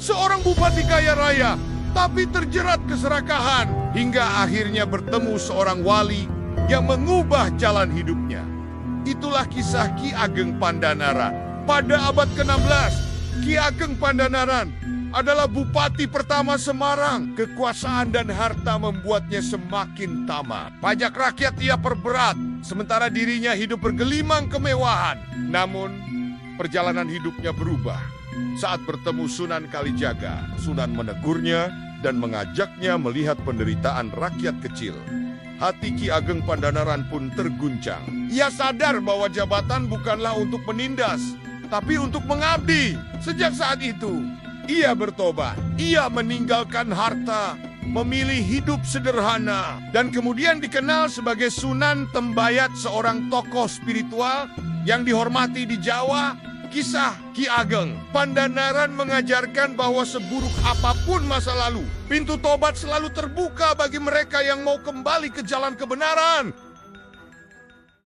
seorang bupati kaya raya, tapi terjerat keserakahan hingga akhirnya bertemu seorang wali yang mengubah jalan hidupnya. Itulah kisah Ki Ageng Pandanaran. Pada abad ke-16, Ki Ageng Pandanaran adalah bupati pertama Semarang. Kekuasaan dan harta membuatnya semakin tamak. Pajak rakyat ia perberat, sementara dirinya hidup bergelimang kemewahan. Namun, perjalanan hidupnya berubah. Saat bertemu Sunan Kalijaga, Sunan menegurnya dan mengajaknya melihat penderitaan rakyat kecil. Hati Ki Ageng Pandanaran pun terguncang. Ia sadar bahwa jabatan bukanlah untuk menindas, tapi untuk mengabdi. Sejak saat itu, ia bertobat. Ia meninggalkan harta, memilih hidup sederhana, dan kemudian dikenal sebagai Sunan Tembayat, seorang tokoh spiritual yang dihormati di Jawa. Kisah Ki Ageng Pandanaran mengajarkan bahwa seburuk apapun masa lalu, pintu tobat selalu terbuka bagi mereka yang mau kembali ke jalan kebenaran.